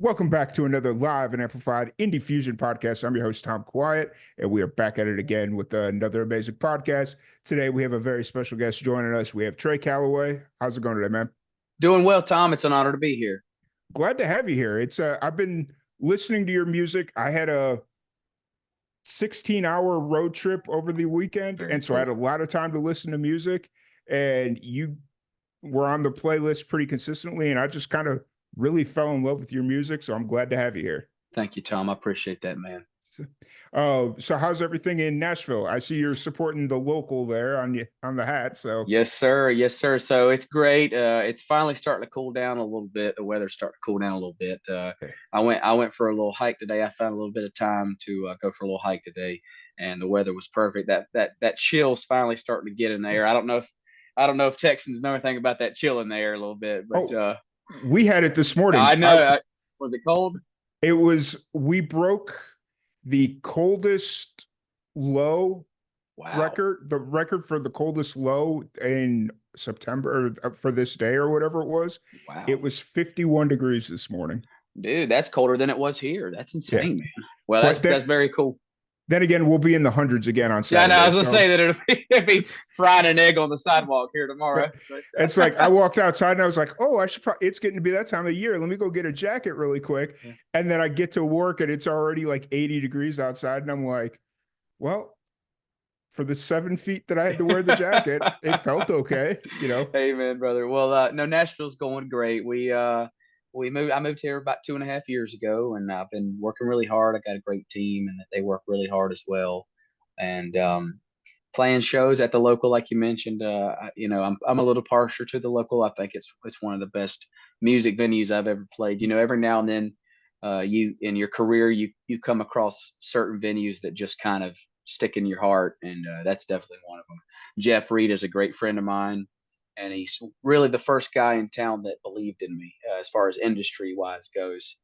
Welcome back to another live and amplified Indie Fusion podcast. I'm your host, Tom Quiet, and we are back at it again with another amazing podcast. Today, we have a very special guest joining us. We have Trey Calloway. How's it going today, man? Doing well, Tom. It's an honor to be here. Glad to have you here. I've been listening to your music. I had a 16-hour road trip over the weekend, Very and so I had a lot of time to listen to music, and you were on the playlist pretty consistently, and I just kind of really fell in love with your music, so I'm glad to have you here. Thank you, Tom. I appreciate that, man. So how's everything in Nashville? I see you're supporting the local there on the hat. So Yes, sir. Yes, sir. So it's great. It's finally starting to cool down a little bit. The weather's starting to cool down a little bit. I went for a little hike today. I found a little bit of time to go for a little hike today, and the weather was perfect. That chill's finally starting to get in there. I don't know if Texans know anything about that chill in there a little bit, but we had it this morning. I know. Was it cold? We broke the coldest low record, the record for the coldest low in September for this day or whatever it was. Wow. It was 51 degrees this morning. Dude, that's colder than it was here. That's insane, man. Well, that's very cool. Then again, we'll be in the hundreds again on Saturday. Yeah, no, I was gonna say that it'd be frying an egg on the sidewalk here tomorrow. It's like I walked outside and I was like, "Oh, I should probably." It's getting to be that time of year. Let me go get a jacket really quick. Yeah. And then I get to work and it's already like 80 degrees outside, and I'm like, "Well, for the 7 feet that I had to wear the jacket, it felt okay, you know." Amen, brother. Well, no, Nashville's going great. I moved here about 2.5 years ago, and I've been working really hard. I got a great team, and they work really hard as well. And playing shows at the local, like you mentioned, I'm a little partial to the local. I think it's one of the best music venues I've ever played. You know, every now and then, you in your career, you come across certain venues that just kind of stick in your heart, and that's definitely one of them. Jeff Reed is a great friend of mine, and he's really the first guy in town that believed in me as far as industry wise goes.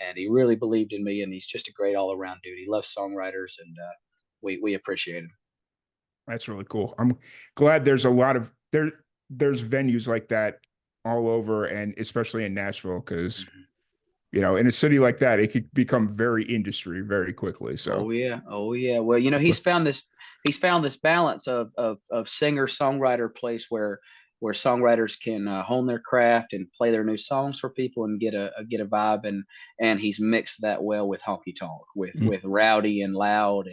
And he really believed in me, and he's just a great all around dude. He loves songwriters, and we appreciate him. That's really cool. I'm glad there's a lot of there's venues like that all over, and especially in Nashville, because you know, in a city like that, it could become very industry very quickly. So oh yeah. Well, you know, he's found this balance of singer songwriter place where songwriters can hone their craft and play their new songs for people and get a vibe, and he's mixed that well with honky tonk, with rowdy and loud,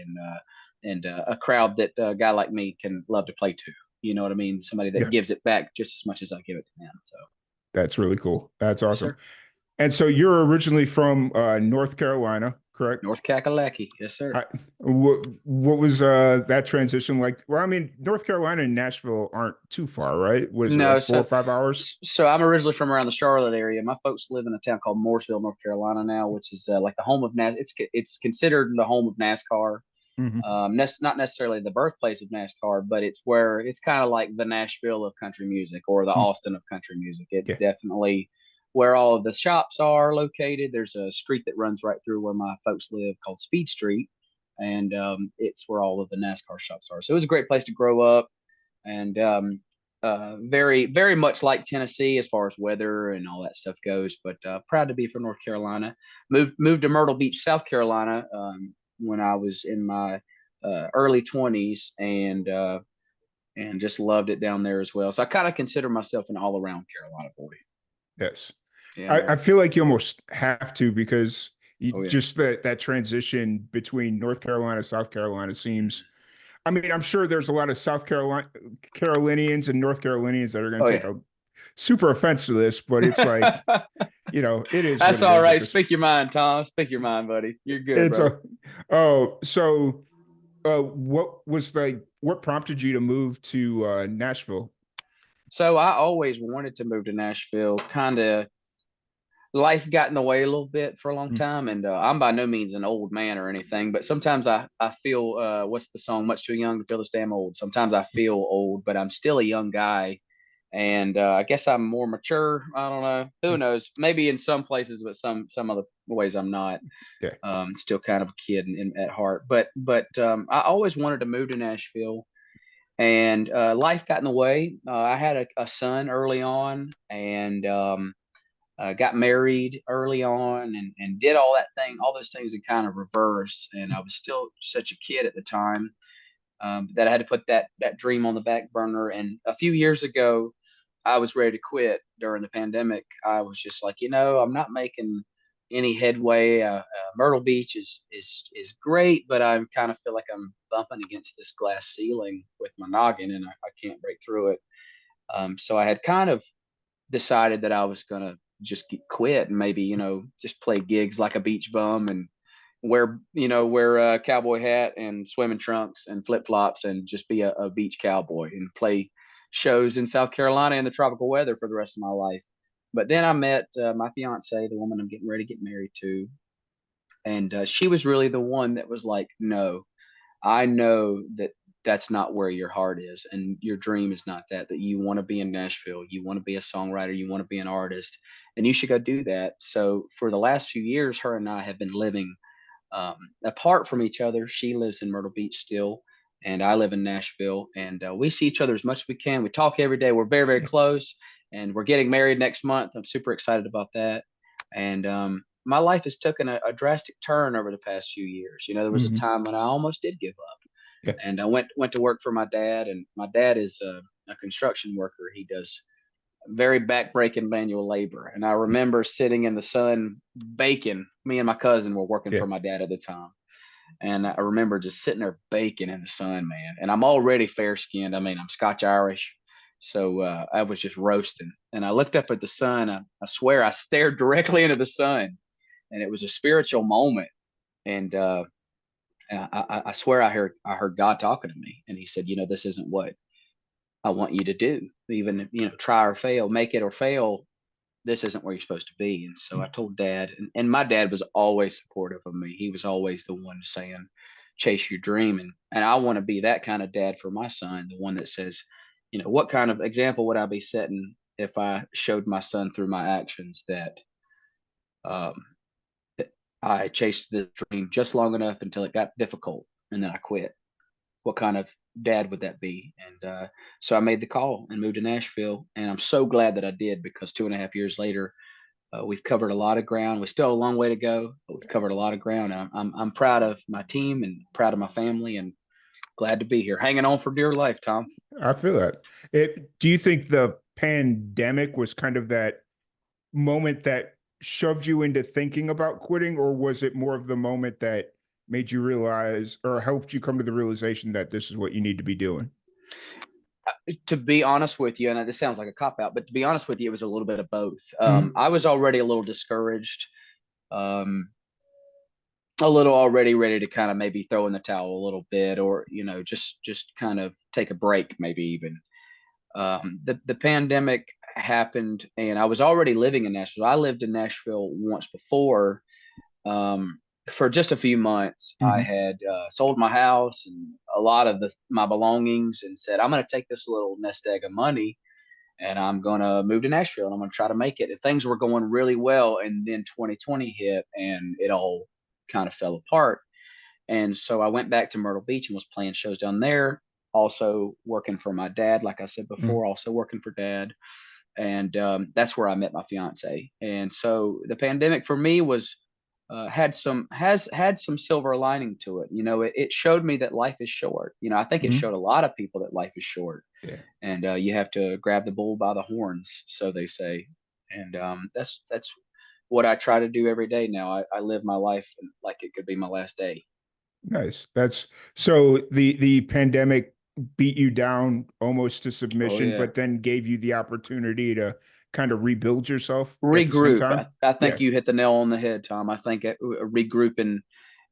and a crowd that a guy like me can love to play to. You know what I mean? Somebody that gives it back just as much as I give it to them. So that's really cool. That's awesome. Yes, and so you're originally from North Carolina, correct? North Kakalaki, yes, sir. What was that transition like? Well, I mean, North Carolina and Nashville aren't too far, right? Was it like 4 or 5 hours? So I'm originally from around the Charlotte area. My folks live in a town called Mooresville, North Carolina now, which is like the home of It's considered the home of NASCAR. Not necessarily the birthplace of NASCAR, but it's kind of like the Nashville of country music, or the Austin of country music. It's definitely where all of the shops are located. There's a street that runs right through where my folks live called Speed Street, and it's where all of the NASCAR shops are. So it was a great place to grow up, and very, very much like Tennessee as far as weather and all that stuff goes. But proud to be from North Carolina. Moved to Myrtle Beach, South Carolina, when I was in my early 20s, and just loved it down there as well. So I kind of consider myself an all-around Carolina boy. Yes. Yeah, I feel like you almost have to, because just that transition between North Carolina, South Carolina seems, I mean, I'm sure there's a lot of Carolinians and North Carolinians that are going to take a super offense to this, but it's like, you know, it is. That's all right. Speak your mind, Tom. Speak your mind, buddy. You're good, bro. What prompted you to move to Nashville? So I always wanted to move to Nashville. Kind of life got in the way a little bit for a long time, and I'm by no means an old man or anything, but sometimes I feel what's the song, much too young to feel this damn old. Sometimes I feel old, but I'm still a young guy, and I guess I'm more mature. I don't know, who knows, maybe in some places, but some other ways I'm not. Still kind of a kid at heart, but I always wanted to move to Nashville, and life got in the way. I had a son early on, and got married early on, and did all those things in kind of reverse. And I was still such a kid at the time, that I had to put that dream on the back burner. And a few years ago, I was ready to quit during the pandemic. I was just like, I'm not making any headway. Myrtle Beach is great, but I kind of feel like I'm bumping against this glass ceiling with my noggin, and I can't break through it. So I had kind of decided that I was gonna just quit and maybe just play gigs like a beach bum, and wear a cowboy hat and swimming trunks and flip flops, and just be a beach cowboy and play shows in South Carolina in the tropical weather for the rest of my life. But then I met my fiance, the woman I'm getting ready to get married to, and she was really the one that was like, "No, I know that that's not where your heart is, and your dream is not that you want to be in Nashville, you want to be a songwriter, you want to be an artist, and you should go do that." So for the last few years, her and I have been living apart from each other. She lives in Myrtle Beach still, and I live in Nashville, and we see each other as much as we can. We talk every day. We're very, very close, and we're getting married next month. I'm super excited about that. And my life has taken a drastic turn over the past few years. There was a Mm-hmm. time when I almost did give up, Yeah. and I went to work for my dad, and my dad is a construction worker. He does very backbreaking manual labor. And I remember sitting in the sun baking. Me and my cousin were working Yeah. for my dad at the time. And I remember just sitting there baking in the sun, man. And I'm already fair skinned. I mean, I'm Scotch Irish. So I was just roasting. And I looked up at the sun. I swear I stared directly into the sun. And it was a spiritual moment. And I swear I heard God talking to me. And he said, this isn't what I want you to do. Even, try or fail, make it or fail, this isn't where you're supposed to be. And so I told dad, and my dad was always supportive of me. He was always the one saying, chase your dream. And I want to be that kind of dad for my son, the one that says, what kind of example would I be setting if I showed my son through my actions um, that I chased the dream just long enough until it got difficult and then I quit? What kind of dad would that be? And so I made the call and moved to Nashville. And I'm so glad that I did, because 2.5 years later, we've covered a lot of ground. We still have a long way to go, but we've covered a lot of ground. And I'm proud of my team and proud of my family, and glad to be here, hanging on for dear life, Tom. I feel that. Do you think the pandemic was kind of that moment that shoved you into thinking about quitting, or was it more of the moment that made you realize or helped you come to the realization that this is what you need to be doing? To be honest with you, and this sounds like a cop out, but to be honest with you, it was a little bit of both. Mm-hmm. I was already a little discouraged, um, a little already ready to kind of maybe throw in the towel a little bit, or just kind of take a break, maybe even. The pandemic happened, and I was already living in Nashville. I lived in Nashville once before. Um, for just a few months, I Mm-hmm. had sold my house and a lot of my belongings, and said, I'm going to take this little nest egg of money, and I'm going to move to Nashville, and I'm going to try to make it. And things were going really well. And then 2020 hit, and it all kind of fell apart. And so I went back to Myrtle Beach and was playing shows down there, also working for my dad, like I said Mm-hmm. before, also working for dad. And that's where I met my fiance. And so the pandemic for me was has had some silver lining to it. It showed me that life is short. I think it Mm-hmm. showed a lot of people that life is short, Yeah. and you have to grab the bull by the horns, so they say. And that's what I try to do every day now. I live my life like it could be my last day. Nice. That's so the pandemic beat you down almost to Oh submission, yeah. but then gave you the opportunity to kind of rebuild yourself at the same Regroup. time. I think Yeah. you hit the nail on the head, Tom. I think regrouping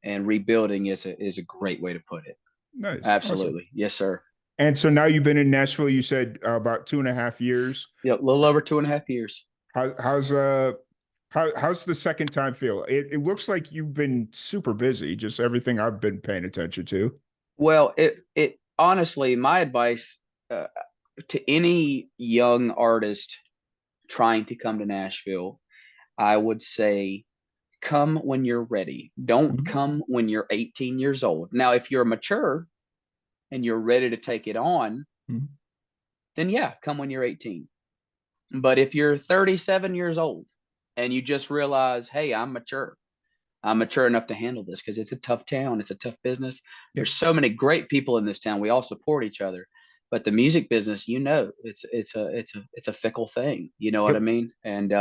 and rebuilding is a great way to put it. Nice. Awesome. Absolutely. Yes, sir. And so now you've been in Nashville, you said about 2.5 years. Yeah, a little over 2.5 years. How's the second time feel? It looks like you've been super busy, just everything I've been paying attention to. Well, it honestly, my advice uh, to any young artist trying to come to Nashville, I would say come when you're ready. Don't Mhm. come when you're 18 years old. Now, if you're mature and you're ready to take it on, Mhm. then yeah, come when you're 18. But if you're 37 years old and you just realize, hey, I'm mature. I'm mature enough to handle this because it's a tough town. It's a tough business. Yep. There's so many great people in this town. We all support each other. But the music business, it's a fickle thing. You know what I Yep. mean? And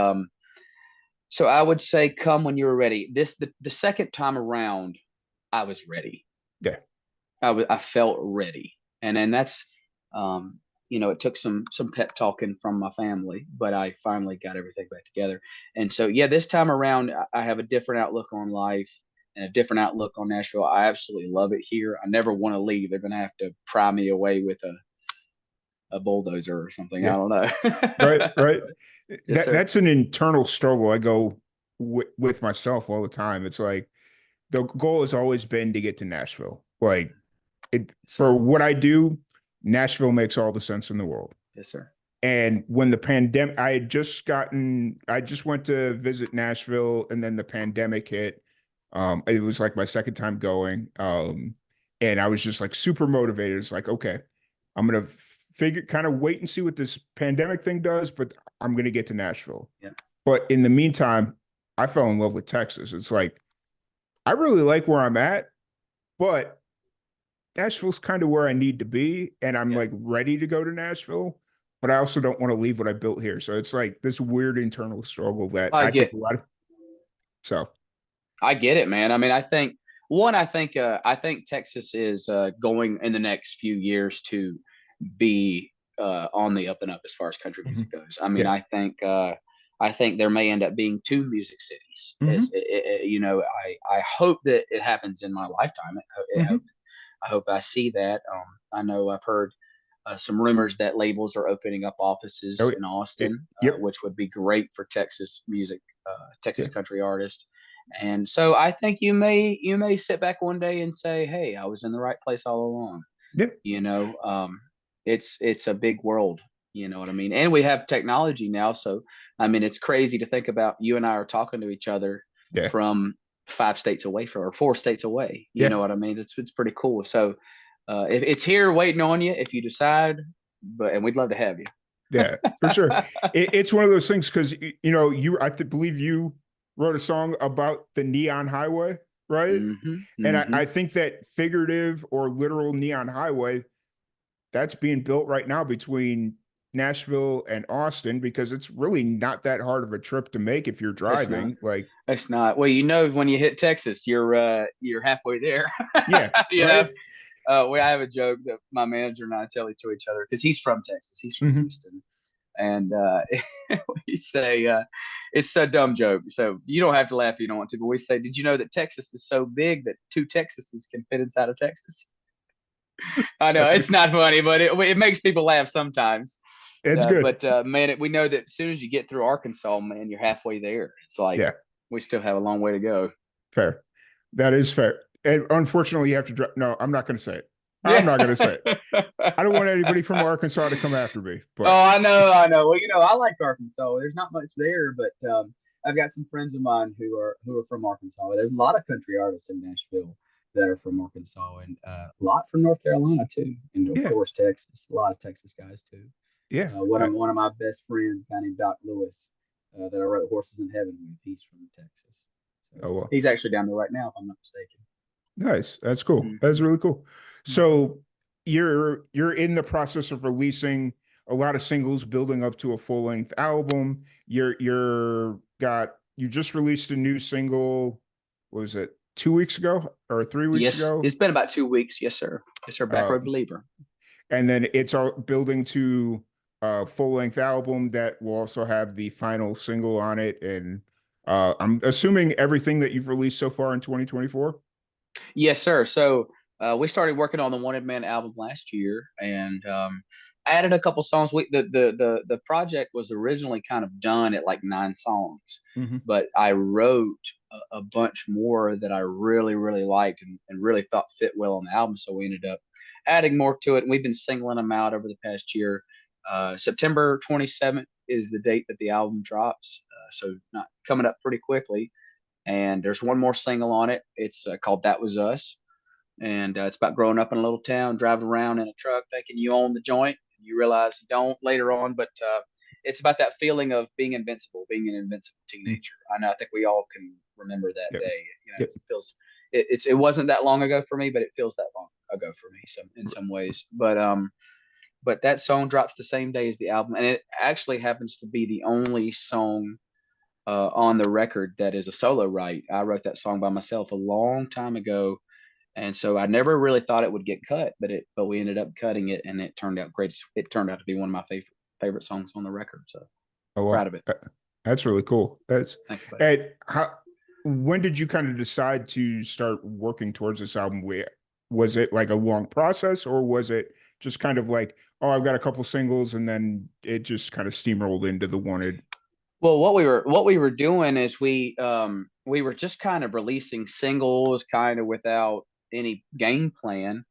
so I would say come when you're ready. The second time around, I was ready. Yeah. I felt ready. And then that's it took some pep talking from my family, but I finally got everything back together. And so yeah, this time around I have a different outlook on life and a different outlook on Nashville. I absolutely love it here. I never want to leave. They're gonna have to pry me away with a bulldozer or something. Yeah. I don't know. Right. Right. Yes, sir. That's an internal struggle I go with myself all the time. It's like the goal has always been to get to Nashville. Like for Sir. what I do, Nashville makes all the sense in the world. Yes, sir. And when the pandemic, I just went to visit Nashville, and then the pandemic hit. It was like my second time going. And I was just like super motivated. It's like, okay, I'm gonna kind of wait and see what this pandemic thing does, but I'm gonna get to Nashville. Yeah. But in the meantime, I fell in love with Texas. It's like I really like where I'm at, but Nashville's kind of where I need to be, and I'm Yeah. like ready to go to Nashville, but I also don't want to leave what I built here. So it's like this weird internal struggle that I I think get a lot of so I get it, man. I mean, I think Texas is going in the next few years to be on the up and up as far as country mhm. music goes. I mean, Yeah. I think there may end up being two music cities. Hmm. I hope that it happens in my lifetime. Hmm. I hope I see that. I know I've heard some rumors that labels are opening up Oh, offices in it, Austin, yep. which would be great for Texas music, Yeah. Texas country artists. And so I think you may sit back one day and say, "Hey, I was in the right place all along." Yep. You know, it's a big world. You know what I mean? And we have technology now, so I mean, it's crazy to think about. You and I are talking to each other Yeah. from 5 states away or 4 states away. You Yeah. know what I mean? It's pretty cool. So if it's here waiting on you, if you decide, and we'd love to have you. Yeah, for sure. It's one of those things because believe you wrote a song about the neon highway, right? Mm-hmm. And Mm-hmm. I think that figurative or literal neon highway that's being built right now between Nashville and Austin because it's really not that hard of a trip to make if you're It's not. driving. Like, It's not. Well, when you hit Texas, you're halfway there. yeah, you know, right. I have a joke that my manager and I tell to each other because he's from Texas. He's from Hmm. Houston, and we say it's a dumb joke. So you don't have to laugh if you don't want to. But we say, did you know that Texas is so big that two Texases can fit inside of Texas? I know That's it's good. not funny, but it makes people laugh sometimes. It's good. But man, we know that as soon as you get through Arkansas, man, you're halfway there. It's like Yeah, we still have a long way to go. fair. That is fair. And unfortunately, you have to drive. No, I'm not going to say it. I'm Yeah. not going to say it. I don't want anybody from Arkansas to come after me, Oh, but I know, I know. Well, I like Arkansas. There's not much there, but I've got some friends of mine who are from Arkansas. There's a lot of country artists in Nashville that are from Arkansas, and a lot from North Carolina too, and of yeah, course Texas. A lot of Texas guys too. yeah. One of my best friends, a guy named Doc Lewis, that I wrote Horses in Heaven with. He's from Texas, so Oh well. he's actually down there right now, if I'm not mistaken. Nice. That's cool. That's Mm-hmm. really cool. So you're in the process of releasing a lot of singles, building up to a full length album. You just released a new single. What was it 2 weeks ago or 3 weeks Yes, ago? it's been about 2 weeks. Yes, sir. Yes, sir. Back Uh, road believer. and then it's all building to a full length album that will also have the final single on it. And I'm assuming everything that you've released so far in 2024. Yes, sir. So we started working on the Wanted Man album last year, and added a couple songs. The project was originally kind of done at like 9 songs, Hmm. but I wrote a bunch more that I really really liked and really thought fit well on the album. So we ended up adding more to it, and we've been singling them out over the past year. September 27th is the date that the album drops, so not coming up pretty quickly. And there's one more single on it. It's called "That Was Us," and it's about growing up in a little town, driving around in a truck, thinking you own the joint, and you realize you don't later on. But it's about that feeling of being invincible, being an invincible teenager. I know, I think we all can remember that Yep. day. Yep. It feels, it wasn't that long ago for me, but it feels that long ago for me, in some ways. But that song drops the same day as the album, and it actually happens to be the only song on the record that is a solo write. I wrote that song by myself a long time ago, and so I never really thought it would get cut, but we ended up cutting it, and it turned out great. It turned out to be one of my favorite songs on the record. So proud of it. That's really cool. Thank you, and when did you kind of decide to start working towards this album? Was it like a long process, or was it just kind of like, oh, I've got a couple singles, and then it just kind of steamrolled into the Wanted? Well, what we were doing is we were just kind of releasing singles, kind of without any game plan.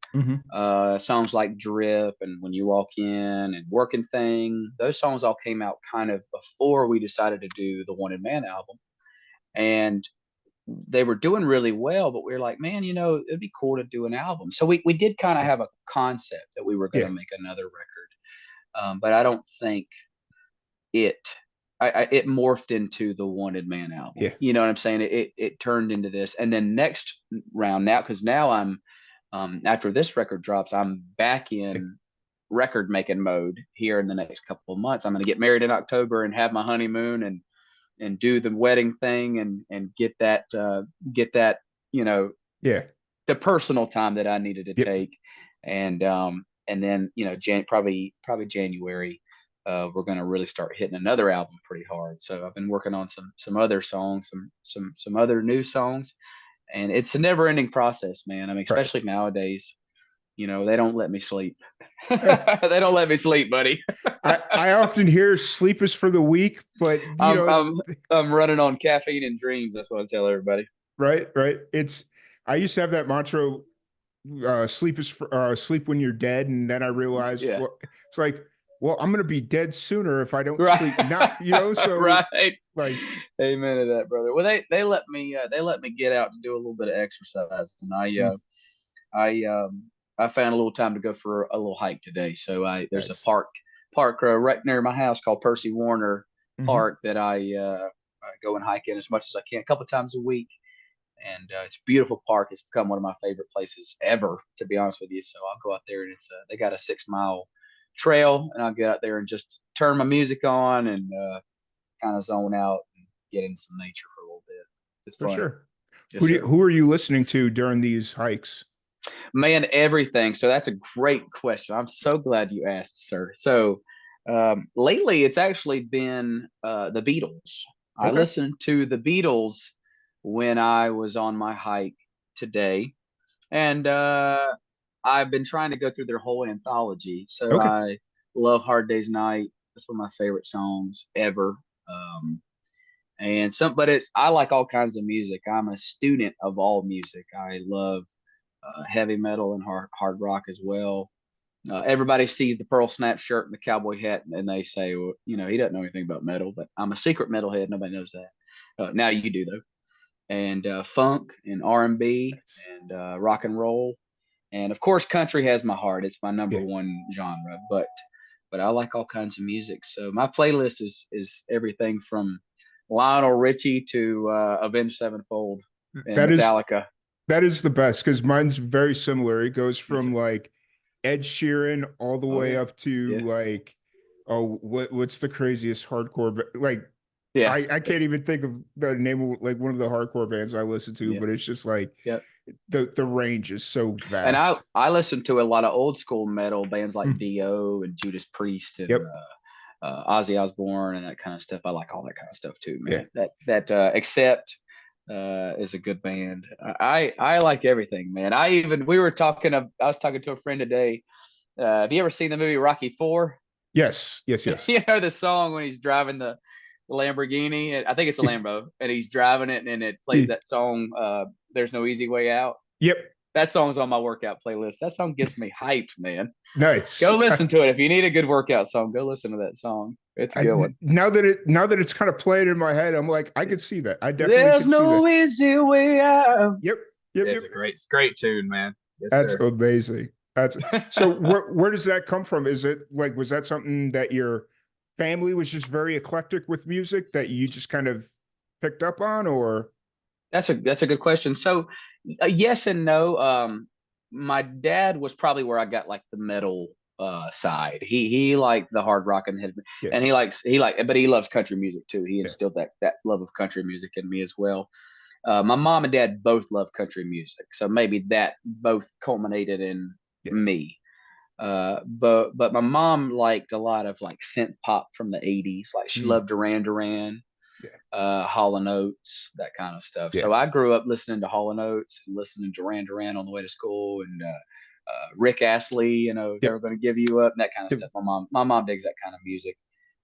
Songs like Drip and When You Walk In and Working Thing, those songs all came out kind of before we decided to do the Wanted Man album, and they were doing really well. But we were like, man, it'd be cool to do an album. So we did kind of have a concept that we were going to make another record, but I don't think it morphed into the Wanted Man album. Yeah. You know what I'm saying? It turned into this. And then next round, because now I'm after this record drops, I'm back in record making mode here in the next couple of months. I'm going to get married in October and have my honeymoon and do the wedding thing and get that the personal time that I needed to take. And then probably January, we're going to really start hitting another album pretty hard. So I've been working on some other songs, some other new songs, and it's a never ending process, man. I mean, especially nowadays, they don't let me sleep. They don't let me sleep, buddy. I often hear sleep is for the weak, but I'm running on caffeine and dreams. That's what I tell everybody. Right. I used to have that mantra, sleep is for, sleep when you're dead. And then I realized, well, it's like, well, I'm going to be dead sooner if I don't sleep now, so right. Like, amen to that, brother. Well, they let me get out to do a little bit of exercise, and I found a little time to go for a little hike today. So there's a park right near my house called Percy Warner Park that I go and hike in as much as I can, a couple times a week. And it's a beautiful park. It's become one of my favorite places ever, to be honest with you. So I'll go out there, and they got a 6-mile trail, and I'll get out there and just turn my music on and kind of zone out and get in some nature for a little bit. It's fun. For sure. Yes, who are you listening to during these hikes? Man, everything. So that's a great question. I'm so glad you asked, sir. So lately it's actually been the Beatles. I listened to the Beatles when I was on my hike today, and I've been trying to go through their whole anthology. So I love Hard Day's Night. That's one of my favorite songs ever. But I like all kinds of music. I'm a student of all music. I love heavy metal and hard rock as well. Everybody sees the pearl snap shirt and the cowboy hat, and they say, well, he doesn't know anything about metal, but I'm a secret metalhead. Nobody knows that. Now you do, though. And funk and R&B and rock and roll. And of course, country has my heart. It's my number one genre, but I like all kinds of music. So my playlist is everything from Lionel Richie to Avenged Sevenfold and Metallica. That is the best, because mine's very similar. It goes from like Ed Sheeran all the way up to like, what's the craziest hardcore? Like, I can't even think of the name of like one of the hardcore bands I listen to, but it's just like the range is so vast. And I listen to a lot of old school metal bands like Dio and Judas Priest and Ozzy Osbourne and that kind of stuff. I like all that kind of stuff too, man. That Accept is a good band. I like everything, man. I was talking to a friend today. Have you ever seen the movie Rocky IV? Yes. The song when he's driving the Lamborghini. I think it's a Lambo, and he's driving it, and it plays that song, There's No Easy Way Out. Yep. That song's on my workout playlist. That song gets me hyped, man. Nice. Go listen to it. If you need a good workout song, go listen to that song. It's a good one. Now that it's kind of played in my head, I'm like, I can see that. I definitely There's no easy way out. Yep. It's a great tune, man. Yes, that's amazing. So where does that come from? Is it like, was that something that your family was just very eclectic with music that you just kind of picked up on, or? That's a good question. So, yes and no. My dad was probably where I got like the metal side. He liked the hard rock and heavy, Yeah, and but he loves country music too. He yeah. instilled that love of country music in me as well. My mom and dad both love country music, so maybe that both culminated in Yeah. me. But my mom liked a lot of like synth pop from the '80s. Like she Mm, loved Duran Duran, yeah. Hall and Oates, that kind of stuff. Yeah. So I grew up listening to Hall and Oates and listening to Duran Duran on the way to school, and Rick Astley, Yep. never going to give you up, and that kind of Yep. stuff. My mom digs that kind of music,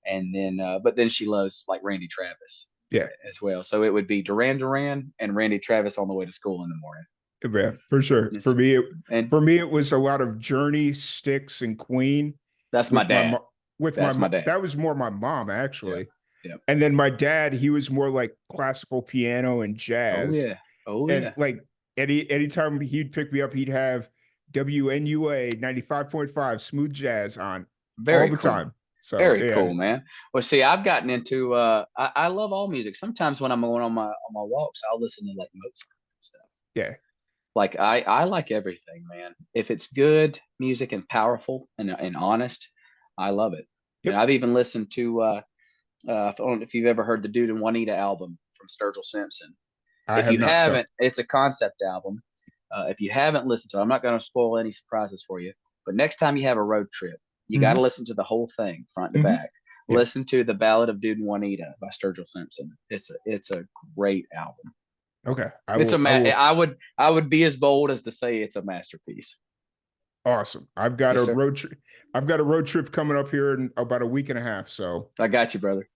and then but then she loves like Randy Travis Yeah. as well. So it would be Duran Duran and Randy Travis on the way to school in the morning. Yeah, for sure. Yes, sir. And For me, it was a lot of Journey, Styx, and Queen. that's my With my dad. mo- with my That's my dad. that was more my mom Yeah. actually, Yeah. and then my dad, he was more like classical piano and Oh jazz, yeah. Oh and yeah. like anytime he'd pick me up, he'd have WNUA 95.5 smooth jazz on all Very the cool. time. So Very yeah, cool, man. Well, see, I've gotten into I love all music. Sometimes when I'm going on my walks, I'll listen to like Mozart and stuff. yeah, Like I like everything, man. If it's good music and powerful and honest, I love it. And yep. I've even listened to I don't know if you've ever heard the Dude and Juanita album from Sturgill Simpson. I If have you not. No. haven't, it's a concept album. If you haven't listened to it, I'm not going to spoil any surprises for you. But next time you have a road trip, you got Hmm. to listen to the whole thing, front to Hmm. back. Yeah. Listen to the Ballad of Dude and Juanita by Sturgill Simpson. It's a great album. Okay. It's a I will. I would be as bold as to say it's a masterpiece. Awesome. I've got Yes, a sir. road trip. I've got a road trip coming up here in about a week and a half. So I got you, brother.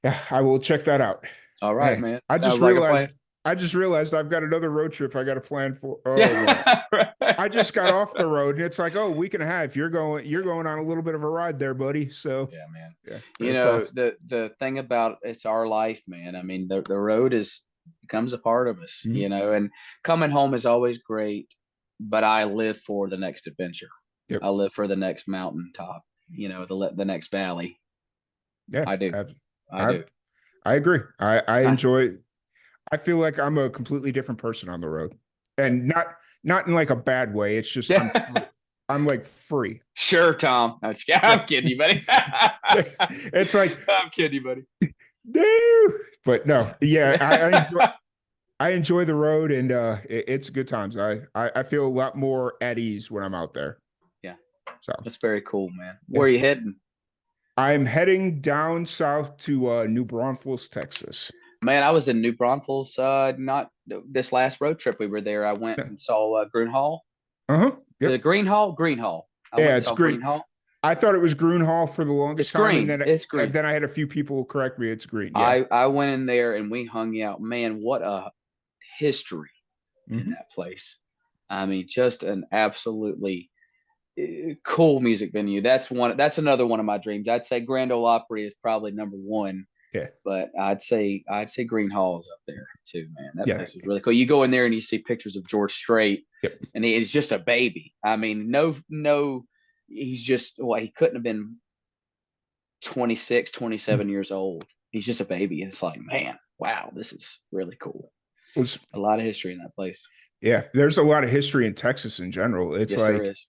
yeah, I will check that out. All right, Man, man. I just Sounds like a plan. realized I've got another road trip I got to plan for. Oh man. Yeah. I just got off the road and it's like, oh, week and a half. You're going on a little bit of a ride there, buddy. So Yeah, man. yeah, it's awesome. The thing about it's our life, man. I mean, the road is becomes a part of us, Mhm. and coming home is always great, but I live for the next adventure. Yep. I live for the next mountaintop, the next valley. Yeah. I do. I I do. I agree. I I, enjoy. I feel like I'm a completely different person on the road, and not in like a bad way. It's just I'm yeah. free. I'm like free. Sure, Tom. Yeah. I'm kidding you, buddy. It's like I'm kidding you, buddy. no, but no, Yeah. yeah, Yeah. I enjoy the road, and it's good times. I feel a lot more at ease when I'm out there. Yeah. So That's very cool, man. yeah, Where are you heading? I'm heading down south to New Braunfels, Texas. Man, I was in New Braunfels. Not this last road trip we were there. I went and saw Greenhall. Uh-huh. The Yep. Greenhall. I went Yeah, and it's saw great. Greenhall. I thought it was Hall for the longest It's time, green. It's and green. then I had a few people correct me. It's green. Yeah. I went in there and we hung out. Man, what a history in Hmm. that place. I mean, just an absolutely cool music venue. That's another one of my dreams. I'd say Grand Ole Opry is probably number one, Yeah. but I'd say Green Hall is up there too, man. That Yeah. place was really cool. You go in there and you see pictures of George Strait, Yep. and he's just a baby. I mean, no, he's just he couldn't have been 26, 27 years old. He's just a baby, and it's like, man, wow, this is really cool. Was A lot of history in that place. Yeah. There's a lot of history in Texas in general. It's Yes, there like is.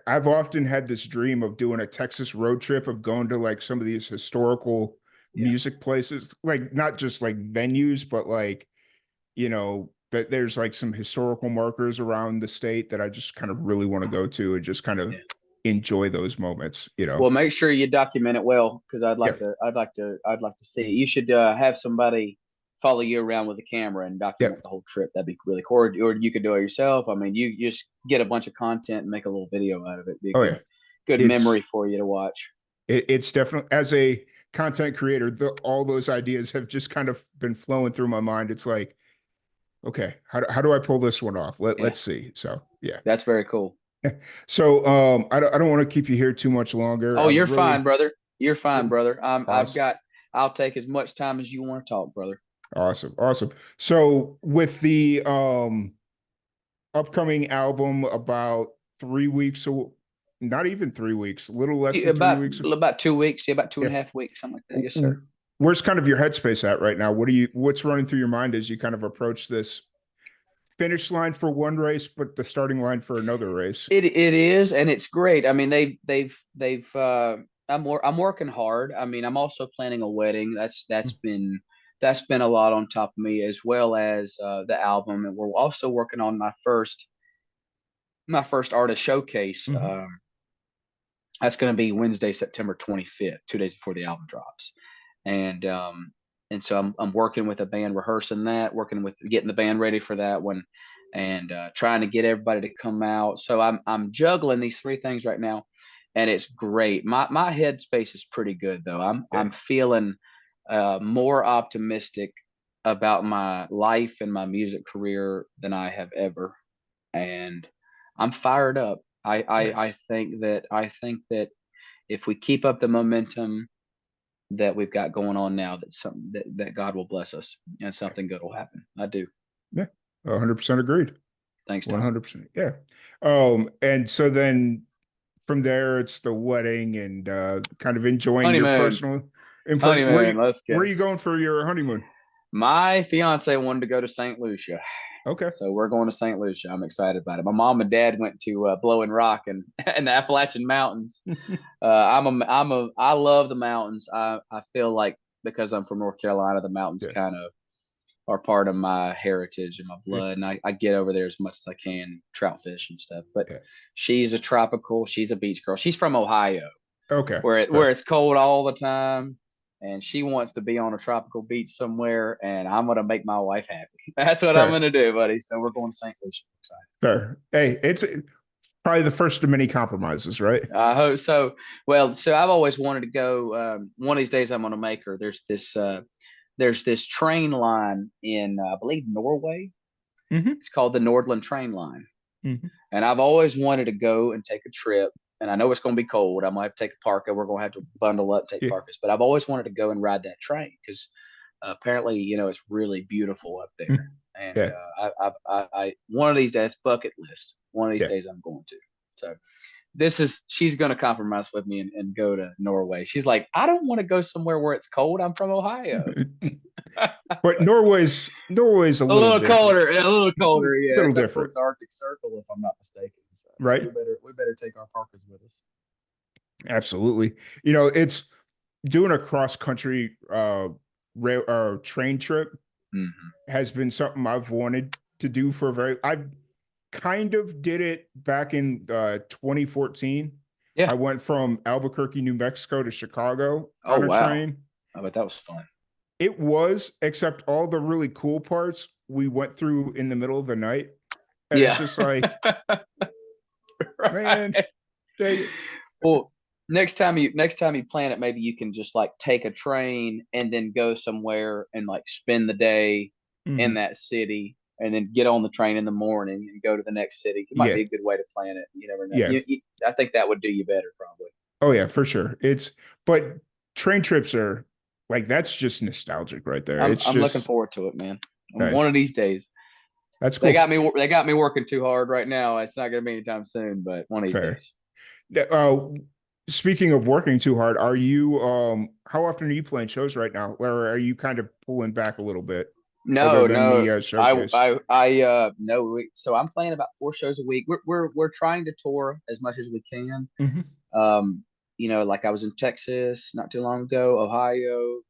I've often had this dream of doing a Texas road trip of going to like some of these historical Yeah, music places, like not just like venues, but like, that there's like some historical markers around the state that I just kind of really want to go to and just kind of yeah. enjoy those moments. Well, make sure you document it well because I'd Yeah. like to. I'd like to see it. You should have somebody follow you around with a camera and Yeah. document the whole trip. That'd be really cool. Or you could do it yourself. I mean, you just get a bunch of content and make a little video out of it. Be a Oh good yeah. good memory It's for you to watch. it's definitely, as a content creator, all those ideas have just kind of been flowing through my mind. It's like, okay, how do I pull this one off? Yeah, Let's see. So yeah. that's very cool. So I don't want to keep you here too much longer. Oh, you're I've fine, brother. You're fine, really brother. I've awesome. got. I'll take as much time as you want to talk, brother. Awesome. So with the upcoming album about 3 weeks not even 3 weeks, a little less than three About weeks. about 2 weeks, yeah, about two Yeah. and a half weeks, something like that. Yes, sir. Where's kind of your headspace at right now? What's running through your mind as you kind of approach this finish line for one race, but the starting line for another race? It is, and it's great. I mean, they've I'm working hard. I mean, I'm also planning a wedding. That's been a lot on top of me, as well as the album, and we're also working on my first artist showcase. Mm-hmm. That's going to be Wednesday, September 25th, 2 days before the album drops. And so I'm working with a band, rehearsing that, working with getting the band ready for that one, and trying to get everybody to come out. So I'm juggling these three things right now, and it's great. My headspace is pretty good though. I'm feeling more optimistic about my life and my music career than I have ever, and I'm fired up. I Nice. think that if we keep up the momentum that we've got going on now, that God will bless us and something good will happen. I do. Yeah, 100% agreed. Thanks, Tom. 100%. Yeah. And so then from there, it's the wedding and kind of enjoying your Honeymoon, personal. honeymoon. Let's Where are go. you going for your honeymoon? My fiance wanted to go to St. Lucia, Okay. so we're going to St. Lucia. I'm excited about it. My mom and dad went to Blowing Rock and and the Appalachian Mountains. I love the mountains. I feel like because I'm from North Carolina, the mountains Yeah. kind of are part of my heritage and my Yeah. blood. And I get over there as much as I can, trout fish and stuff. But Yeah. she's a beach girl. She's from Ohio, Okay. where it's cold all the time. And she wants to be on a tropical beach somewhere, and I'm gonna make my wife happy. That's what I'm Fair. gonna do, buddy. So we're going to St. Lucia. Fair. Hey, it's probably the first of many compromises, right? I hope so. Well, so I've always wanted to go. One of these days, I'm gonna make her. There's this train line in I believe Norway. Mm-hmm. It's called the Nordland Train Line. Mm-hmm. And I've always wanted to go and take a trip. And I know it's going to be cold. I might have to take a parka. We're going to have to bundle up, take Yeah. parkas. But I've always wanted to go and ride that train because apparently, it's really beautiful up there. Mm-hmm. And Yeah. one of these days, bucket list. One of these Yeah. days, I'm going to. So she's going to compromise with me and go to Norway. She's like, I don't want to go somewhere where it's cold. I'm from Ohio. But Norway's a little different. Colder, a little colder. A Yeah, little it's up different, towards the Arctic Circle, if I'm not mistaken. So right? we better take our parkas with us. Absolutely. It's doing a cross country rail or train trip has been something I've wanted to do for I kind of did it back in 2014. Yeah. I went from Albuquerque, New Mexico to Chicago Oh on a wow. train. I bet that was fun. It was, except all the really cool parts we went through in the middle of the night. And it's just like, man, dang it. Well, next time you plan it, maybe you can just like take a train and then go somewhere and like spend the day in that city and then get on the train in the morning and go to the next city. It might be a good way to plan it. You never know. Yeah. I think that would do you better probably. Oh yeah, for sure. But train trips are like, that's just nostalgic right there. I'm looking forward to it, man. Nice. One of these days. That's cool. They got me working too hard right now. It's not going to be anytime soon, but one of these days. Speaking of working too hard, are you how often are you playing shows right now? Or are you kind of pulling back a little bit? No, The showcase? no. So I'm playing about 4 shows a week. We're trying to tour as much as we can. Like I was in Texas not too long ago, Ohio,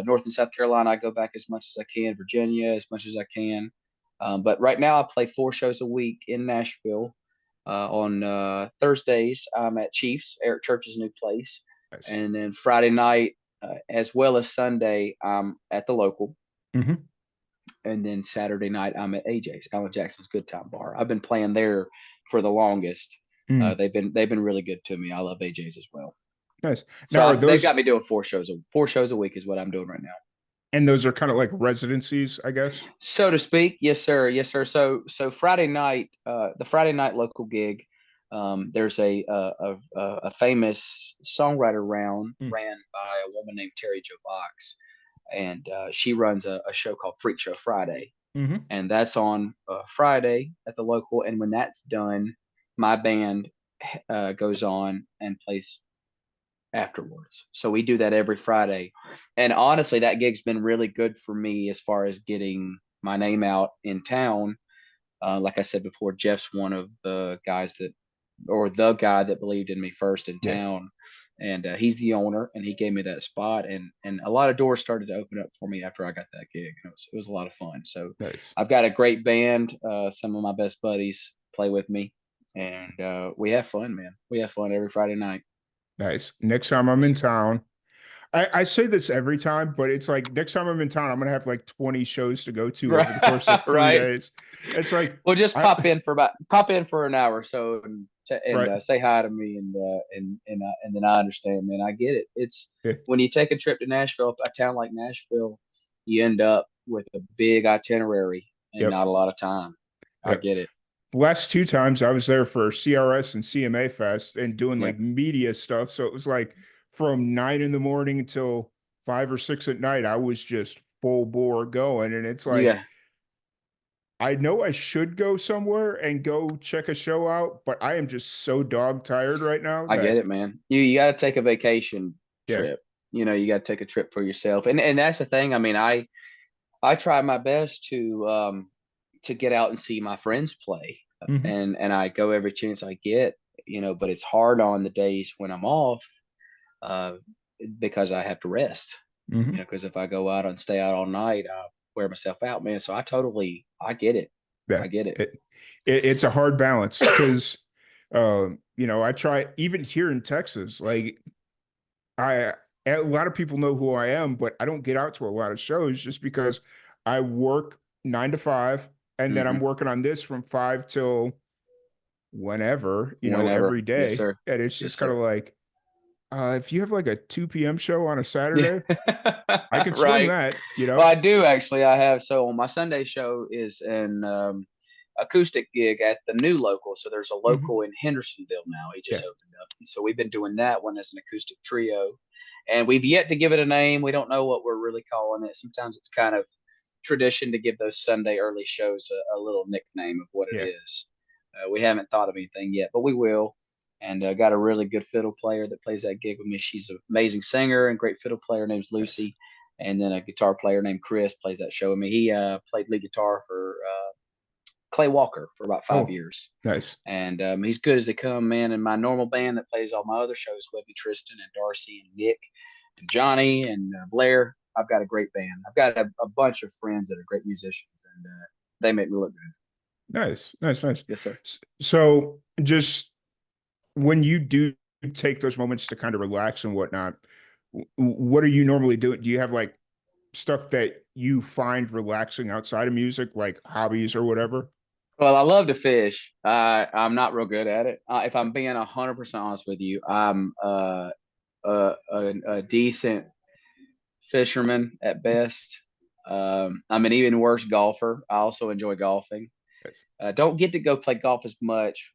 North and South Carolina. I go back as much as I can, Virginia as much as I can. But right now I play 4 shows a week in Nashville. On Thursdays, I'm at Chiefs, Eric Church's new place. Nice. And then Friday night, as well as Sunday, I'm at the local. And then Saturday night, I'm at AJ's, Alan Jackson's Good Time Bar. I've been playing there for the longest. They've been really good to me. I love AJ's as well. Nice. So they've got me doing 4 shows a week is what I'm doing right now. And those are kind of like residencies, I guess, so to speak. Yes, sir. Yes, sir. So Friday night, the Friday night local gig, there's a famous songwriter round ran by a woman named Terry Jo Box, and she runs a show called Freak Show Friday, and that's on Friday at the local. And when that's done, my band goes on and plays afterwards. So we do that every Friday. And honestly, that gig's been really good for me as far as getting my name out in town. Like I said before, Jeff's one of the guys that, or the guy that believed in me first in Yeah. town. And he's the owner, and he gave me that spot, and a lot of doors started to open up for me after I got that gig. It was a lot of fun. So Nice. I've got a great band. Some of my best buddies play with me, and we have fun, man. We have fun every Friday night. Nice. Next time I'm Yes, in sir. town, I say this every time, but it's like next time I'm in town, I'm gonna have like 20 shows to go to over the course Right, of three right. days. It's like Well, just I pop in for an hour or so, and right. say hi to me, and then I understand, man. I get it. It's Yeah. when you take a trip to Nashville, a town like Nashville, you end up with a big itinerary and Yep. not a lot of time. I Yep. get it. The last two times I was there for CRS and CMA Fest and doing Yeah, like media stuff. So it was like from 9 in the morning until 5 or 6 at night, I was just full bore going. And it's you like got. I know I should go somewhere and go check a show out, but I am just so dog tired right now I get that it, man. You got to take a vacation yeah. trip. You got to take a trip for yourself, and that's the thing. I mean, I try my best to get out and see my friends play, Hmm. and I go every chance I get, but it's hard on the days when I'm off, uh, because I have to rest, Hmm. because if I go out and stay out all night, I wear myself out, man. So I get it. Yeah. I get it. It's a hard balance because I try even here in Texas, like I a lot of people know who I am, but I don't get out to a lot of shows just because I work 9 to 5 and then I'm Hmm. working on this from 5 till whenever, Whenever, every yes, day. sir. And it's Yes, just kind sir. of like if you have like a 2 p.m. show on a Yeah. Saturday, I could swing Right. that. Well, I do actually. I have so my Sunday show is an acoustic gig at the new local. So there's a Hmm. local in Hendersonville now. He just Yeah. opened up. So we've been doing that one as an acoustic trio, and we've yet to give it a name. We don't know what we're really calling it. Sometimes it's kind of tradition to give those Sunday early shows a little nickname of what it Yeah. is. We haven't thought of anything yet, but we will. And got a really good fiddle player that plays that gig with me. She's an amazing singer and great fiddle player named Nice. Lucy. And then a guitar player named Chris plays that show with me. He played lead guitar for Clay Walker for about five Oh, years. nice. And he's good as they come, man. And my normal band that plays all my other shows with me, Tristan and Darcy and Nick and Johnny and Blair. I've got a great band. I've got a bunch of friends that are great musicians, and they make me look good. Nice. Nice. Nice. Yes, sir. So just when you do take those moments to kind of relax and whatnot, what are you normally doing? Do you have like stuff that you find relaxing outside of music, like hobbies or whatever? Well, I love to fish. I'm not real good at it. If I'm being 100% honest with you, I'm a decent fisherman at best. I'm an even worse golfer. I also enjoy golfing. Yes. Don't get to go play golf as much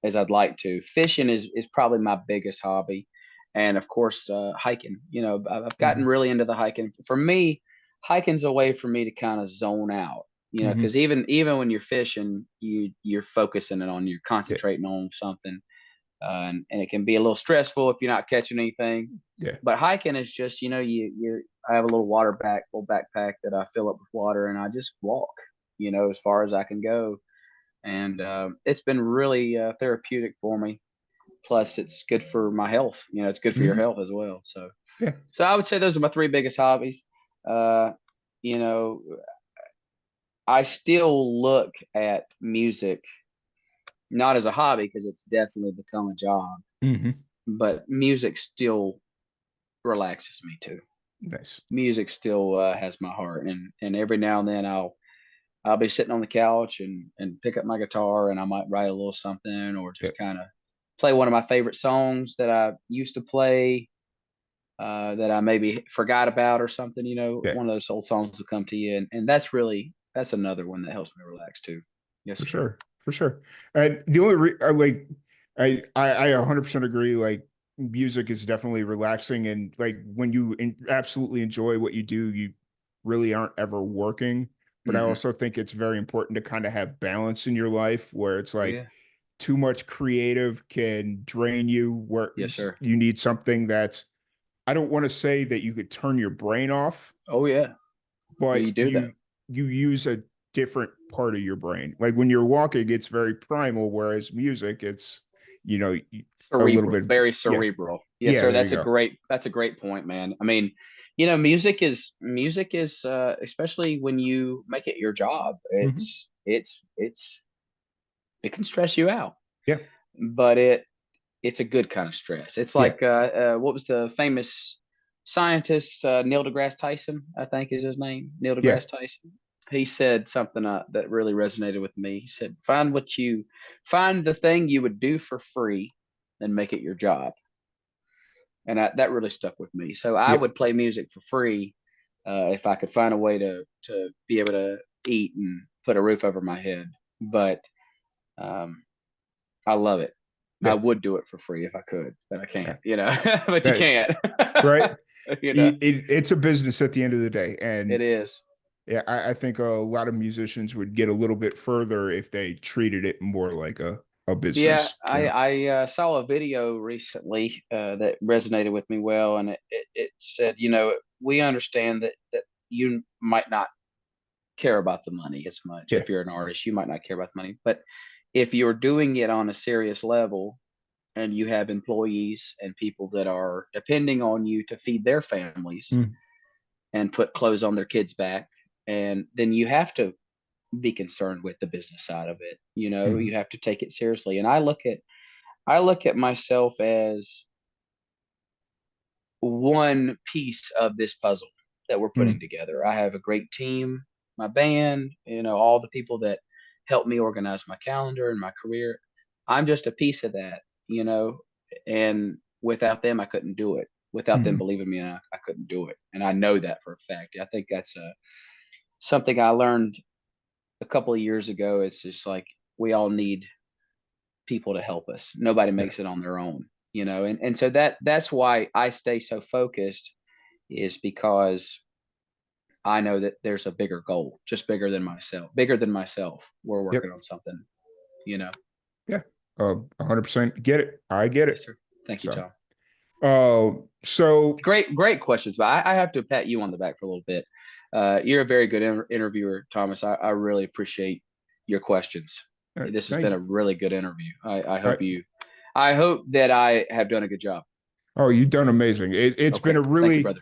as I'd like to. Fishing is probably my biggest hobby, and of course, hiking. I've gotten Hmm. really into the hiking. For me, hiking's a way for me to kind of zone out. Hmm. Because even when you're fishing, you're focusing it on, you're Yeah. concentrating on something, and it can be a little stressful if you're not catching anything. Yeah. But hiking is just, I have a little backpack that I fill up with water, and I just walk, as far as I can go, and it's been really therapeutic for me. Plus, it's good for my health. It's good for your Hmm. health as well. So, Yeah. so I would say those are my three biggest hobbies. Uh, you know, I still look at music not as a hobby because it's definitely become a job, Hmm. but music still relaxes me too. Nice. Music still has my heart, and every now and then I'll be sitting on the couch and pick up my guitar, and I might write a little something, or Yeah. just kind of play one of my favorite songs that I used to play, that I maybe forgot about or something. Yeah. One of those old songs will come to you, and that's another one that helps me relax too. Yes, For sir. sure. For sure. And the only like I 100% agree. Like music is definitely relaxing, and like when you absolutely enjoy what you do, you really aren't ever working. But I Hmm. also think it's very important to kind of have balance in your life where it's Oh like yeah. too much creative can drain you, where Yes, sir. you need something that's, I don't want to say that you could turn your brain off, Oh yeah. but You do that. you use a different part of your brain. Like when you're walking, it's very primal, whereas music, it's, you know, a little Cerebral, bit, very yeah, cerebral. Yes, yeah, sir. there you go. That's a great point, man. I mean, music is especially when you make it your job, Hmm. it can stress you out, Yeah, but it's a good kind of stress. It's yeah, like what was the famous scientist Neil deGrasse Tyson, I think is his name, Neil yeah. deGrasse Tyson. He said something that really resonated with me. He said, find the thing you would do for free and make it your job." And that really stuck with me. So I Yeah. would play music for free if I could find a way to be able to eat and put a roof over my head. But um, I love it. I Yeah. would do it for free if I could, but I Yeah. can't, but you That, can't, right. you know, It's a business at the end of the day. it And is. yeah, I think a lot of musicians would get a little bit further if they treated it more like a Yeah, business. I saw a video recently that resonated with me well, and it said, we understand that you might not care about the money as much. Yeah. If you're an artist, you might not care about the money. But if you're doing it on a serious level and you have employees and people that are depending on you to feed their families Mm, and put clothes on their kids' back, and then you have to be concerned with the business side of it. mm, You have to take it seriously. And I look at myself as one piece of this puzzle that we're putting mm, together. I have a great team, my band, all the people that help me organize my calendar and my career. I'm just a piece of that, and without them, I couldn't do it. Without them mm. believing me, I couldn't do it. And I know that for a fact. I think that's something I learned a couple of years ago. It's just like we all need people to help us. Nobody Yeah. makes it on their own, and so that's why I stay so focused is because I know that there's a bigger goal, just bigger than myself, bigger than myself. We're Yep. working on something, you know. Yeah. 100% get it. I get Yes, it. sir. Thank you, So, Tom. so Great questions, but I have to pat you on the back for a little bit. You're a very good interviewer, Thomas. I really appreciate your questions. This has thank been you. a really good interview. All right. I hope that I have done a good job. Oh, you've done amazing. It's been Okay. a Thank you, really brother.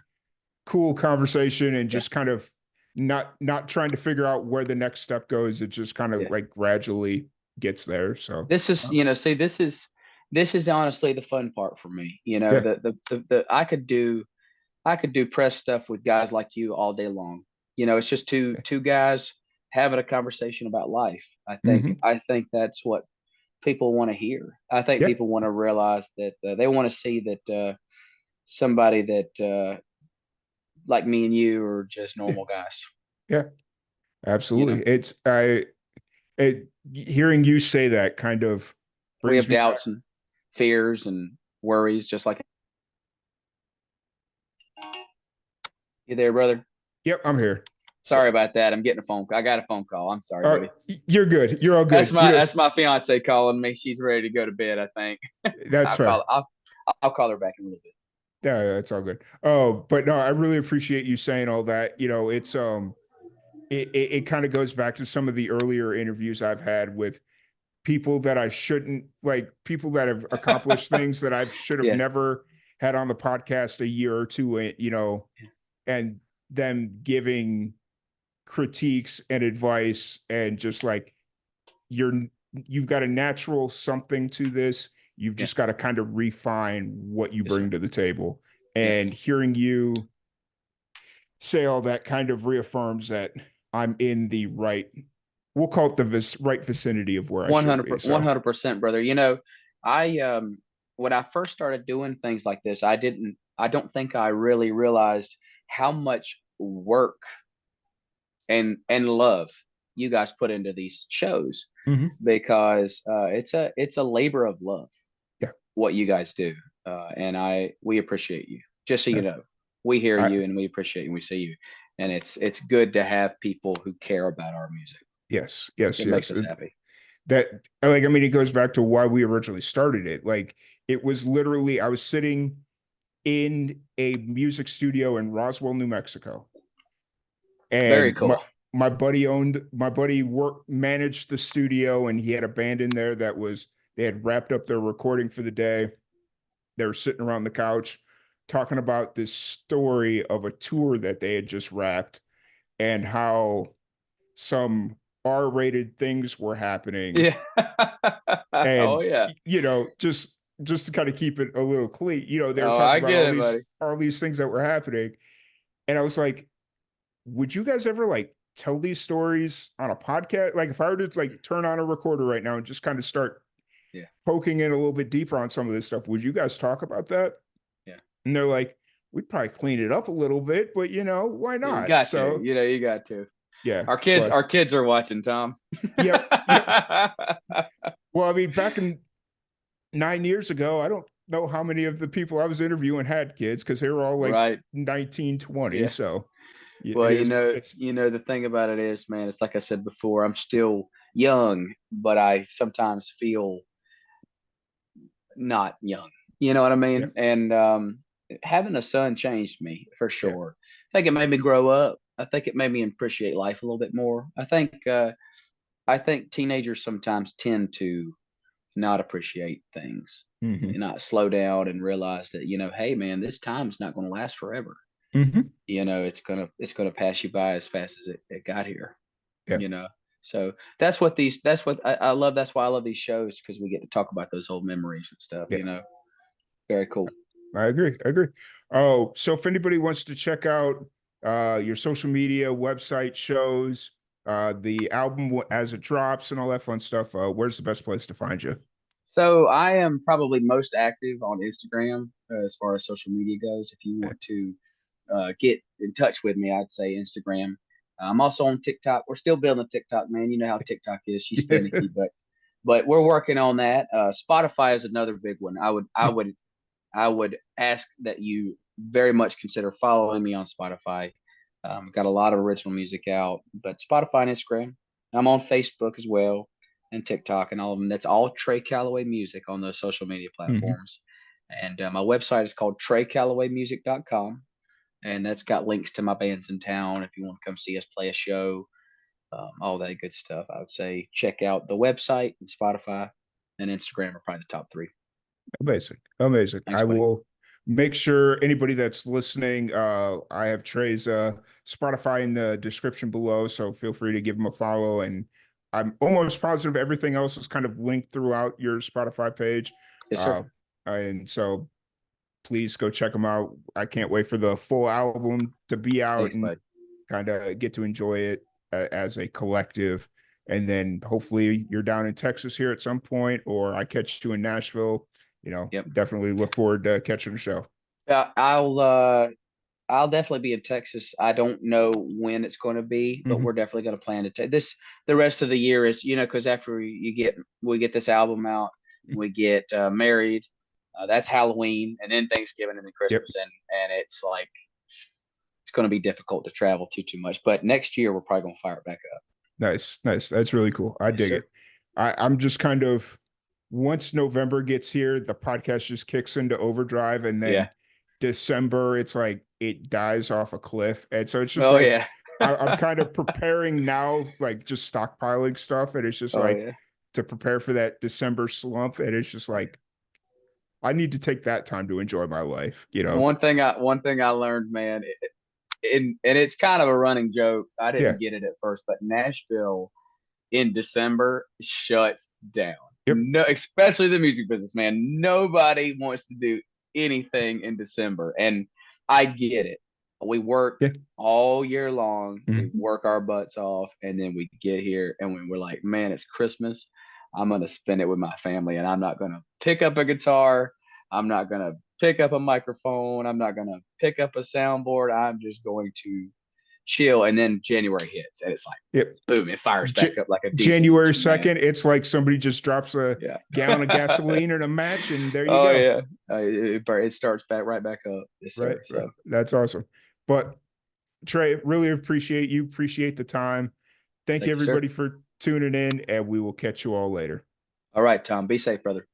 cool conversation and Yeah. just kind of not trying to figure out where the next step goes. It just kind of Yeah. like gradually gets there. So, This is, see, this is honestly the fun part for me. yeah, The I could do press stuff with guys like you all day long. It's just two guys having a conversation about life. I think hmm, I think that's what people want to hear. I think yeah, people want to realize that they want to see that somebody that like me and you are just yeah, normal guys. yeah, You know, absolutely. Hearing you say that kind of we brings have me back. doubts and fears and worries, just like you there, brother. Yep, I'm here. So, Sorry about that. I'm getting a phone call. I got a phone call. I'm sorry, buddy. you're good. You're all That's good. my that's my fiance calling me. She's ready to go to bed, I think. That's I'll call fair. I'll call her back in a little bit. Yeah, that's all good. Oh, but no, I really appreciate you saying all that. It kind of goes back to some of the earlier interviews I've had with people that I shouldn't, like people that have accomplished things that I should have Yeah. never had on the podcast a year or two, and them giving critiques and advice and just like you're you've got a natural something to this. You've Yeah. just got to kind of refine what you Yes, bring sir. to the table. Yeah. And hearing you say all that kind of reaffirms that I'm in the right, we'll call it the right vicinity of where I should be. So 100%, brother. I when I first started doing things like this, I don't think I really realized how much work and love you guys put into these shows mhm. because it's a labor of love Yeah, what you guys do. And we appreciate you. Just so you yeah. know, we hear I, you and we appreciate you and we see you. And it's good to have people who care about our music. yes, yes, It makes yes. us happy. that, like, I mean, it goes back to why we originally started it. Like, it was literally, I was sitting in a music studio in Roswell, New Mexico, Very and cool. my buddy managed the studio, and he had a band in there that was, they had wrapped up their recording for the day. They were sitting around the couch talking about this story of a tour that they had just wrapped, and how some R-rated things were happening. Yeah. Oh And yeah. just to kind of keep it a little clean, they were Oh, talking I about get it, buddy. all these things that were happening. And I was like, would you guys ever like tell these stories on a podcast? Like, if I were to like turn on a recorder right now and just kind of start Yeah. poking in a little bit deeper on some of this stuff, would you guys talk about that? Yeah. And they're like, we'd probably clean it up a little bit, but why Yeah, you not? got to. So You got to. yeah. Our kids are watching, Tom. Yep. Yep. Well, I mean, back in 9 years ago, I don't know how many of the people I was interviewing had kids, because they were all like Right. 19, 20. Yeah. So Well, it is what it is. the thing about it is, man, it's like I said before, I'm still young, but I sometimes feel not young. You know what I Yeah. mean? And having a son changed me for Yeah. sure. I think it made me grow up. I think it made me appreciate life a little bit more. I think teenagers sometimes tend to not appreciate things, Hmm. and not slow down and realize that, hey man, this time's not going to last forever. Hmm. It's gonna pass you by as fast as it got here. Yeah. You know. So that's what I love. That's why I love these shows, because we get to talk about those old memories and stuff. Yeah. Very cool. I agree. I agree. Oh, so if anybody wants to check out your social media, website, shows, the album as it drops and all that fun stuff, where's the best place to find you? So I am probably most active on Instagram as far as social media goes. If you Yeah. want to get in touch with me, I'd say Instagram. I'm also on TikTok. We're still building TikTok, man. You know how TikTok is; she's finicky, but we're working on that. Spotify is another big one. I would ask that you very much consider following me on Spotify. Got a lot of original music out, but Spotify and Instagram. I'm on Facebook as well, and TikTok and all of them. That's all Trey Calloway Music on those social media Hmm. platforms. And my website is called TreyCallawayMusic.com, and that's got links to my bands in town if you want to come see us play a show, all that good stuff. I would say check out the website and Spotify and Instagram are probably the top three. Amazing. Amazing. Thanks, I buddy. will make sure anybody that's listening, I have Trey's Spotify in the description below, so feel free to give him a follow. And I'm almost positive everything else is kind of linked throughout your Spotify page. Yes, Uh, sir. and so please go check them out. I can't wait for the full album to be out Thanks, and bud. kind of get to enjoy it as a collective. And then hopefully you're down in Texas here at some point, or I catch you in Nashville. Yep. Definitely look forward to catching the show. I'll definitely be in Texas. I don't know when it's going to be, but Hmm. we're definitely going to plan to take this. The rest of the year is, because after we get this album out, we get married. That's Halloween, and then Thanksgiving, and then Yep. Christmas, and it's like it's going to be difficult to travel too much. But next year, we're probably going to fire it back up. Nice. Nice. That's really cool. I Yes, dig sir. it. I'm just kind of, once November gets here, the podcast just kicks into overdrive, and Yeah. then December, it's like it dies off a cliff. And so it's just Oh like yeah. I'm kind of preparing now, like just stockpiling stuff. And it's just Oh like yeah. to prepare for that December slump. And it's just like I need to take that time to enjoy my life, One thing I learned, man, and it's kind of a running joke. I Yeah. didn't get it at first, but Nashville in December shuts down. Yep. No, especially the music business, man. Nobody wants to do anything in December, and I get it. We work Yeah. all year long. We Mhm. work our butts off, and then we get here, and we're like, man, it's Christmas. I'm gonna spend it with my family, and I'm not gonna pick up a guitar. I'm not gonna pick up a microphone. I'm not gonna pick up a soundboard. I'm just going to chill. And then January hits, and it's like, Yep. boom, it fires back J- up like a diesel January engine, man. 2nd, it's like somebody just drops a Yeah. gallon of gasoline in a match, and there you Oh go. yeah. It starts right back up. Yes, Right. sir. Right. So That's awesome. But Trey, really appreciate you. Appreciate the time. Thank you, thank you, sir. everybody, for tuning in, and we will catch you all later. All right, Tom. Be safe, brother.